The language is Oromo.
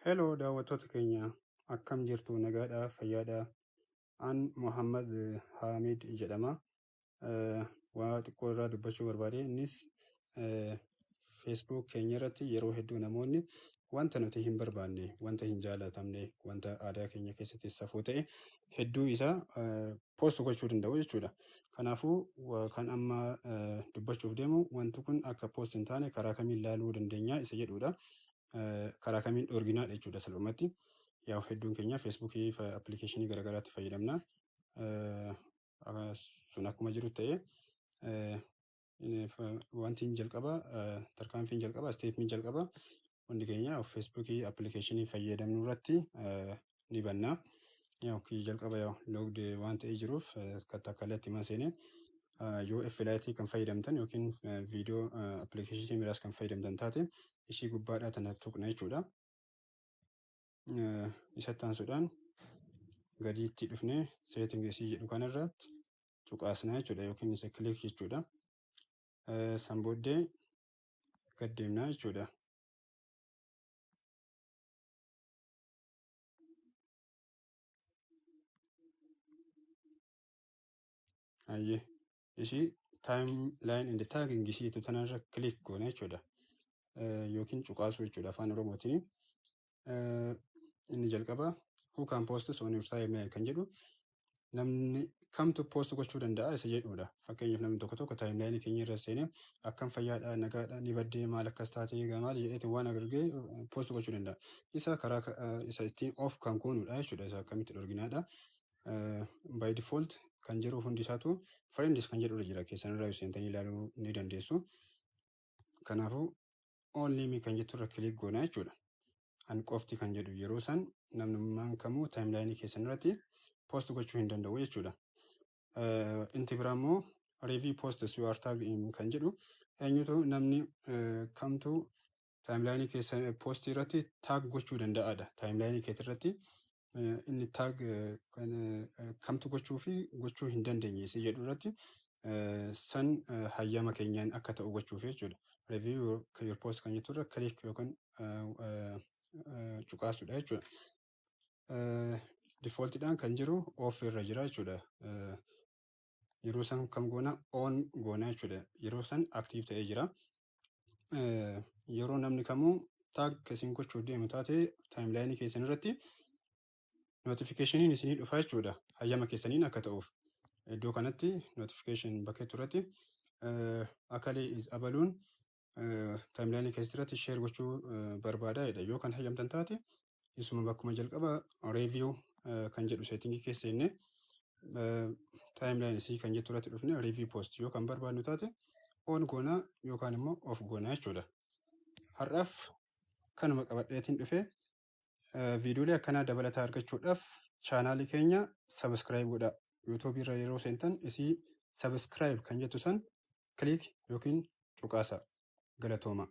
Hello daawwattoota keenya akkam jirtu nagaadha fayyaadha. An Muhammad Hamid jedhama. Waa xiqqoo irraa dubbachuu barbaade innis Facebook keenya irratti yeroo hedduu namoonni wanta nuti hin barbaanne, wanta hin jaalatamne, wanta aadaa keenya keessatti safuu ta'e hedduu isaa post gochuu danda'u jechuudha. Kanaafuu kan amma dubbachuuf deemu wanti kun akka post hin taane karaa kamiin ilaaluu dandeenya isa jedhudha. Karaa kamiin dhorginaa jechuudha salphumatti. Yaa hedduun keenya Facebookii fi appilikeeshinii garaagaraatti fayyadamna. Sun akkuma jiru ta'e wanti jalqaba tarkaanfiin jalqaba steepiin jalqaba hundi keenya Facebookii appilikeeshinii fayyadamnu irratti ni banna. Yaa jalqaba loogd waan ta'ee jiruuf kallattii maseene yoo affiliate kan fayyadamtan yookiin viidiyoo appilikeeshinii biraas kan fayyadamtan taate ishii gubbaadhaa tana tuqna jechuudha. Isatti aansuudhaan gadiitti dhufnee seetingisii jedhu kanarratti tuqaasna jechuudha yookiin isa kilik jechuudha. San booddee gad deemna jechuudha. Ayyee ishii timeline and tagging ishiitu tanarra kilik goona jechuudha. Yookiin tuqaasuu jechuudha afaan Oromootiin. Inni jalqaba who can post on your timeline kan jedhu namni kamtu post gochuu danda'a isa jedhudha. Fakkeenyaaf namni tokko timeline keenya irra seenee akkam fayyaadha nagaadha ni baddee maal akkas taatee maal jedheetu waan agargee post gochuu danda'a. Isa karaa isa ittiin off kan goonudha jechuudha. Isa akkamitti dhorginaadha. By default kan jiru hundi isaatu friends kan jedhu jira keessanirraa seentanii ilaaluu ni dandeessu. Kanaafuu only me kan jettu irra kilik goona jechuudha. An qofti kan jedhu yeroo san namnummaan kamuu timeline keessanirratti post gochuu hin danda'u jechuudha. Inti biraa immoo review posts you are tagging kan jedhu eenyutu namni kamtu timeline keessan post irratti tag gochuu danda'aadha. Timeline keessatti inni tag kamtu gochuu fi gochuu hin dandeenye isa jedhu irratti san hayyama keenyaan akka ta'u gochuuf jechuudha. Review your post kan jettu irra click yookaan tuqaasuudha jechuudha. Defaultidhaan kan jiru off irra jira jechuudha. Yeroo san kam goona on goona jechuudha. Yeroo san active ta'ee jira. Yeroo namni kamuu tag isin gochuu deemu taate timeline keessan irratti notificationin isinii dhufa jechuudha. Hayyama keessaniin akka ta'uuf. Iddoo kanatti notification bakka turratti akalee is abaluun timeline keessatti share gochuu barbaada jedha. Yoo kan hayyamtan taate isuma bakkuma jalqaba review kan jedhu settingii keessa inni timeline isii kan jettu irratti dhufne review post yoo kan barbaadnu taate on goona yookaan immoo off goona jechuudha. Har'aaf kanuma qabadheetiin dhufe viidiyoolee akkanaa dabalataa argachuudhaaf chaanaalii keenya subscribe godhaa. YouTube irra yeroo seentan isii subscribe kan jettu san click yookiin tuqaasaa. Galatooma.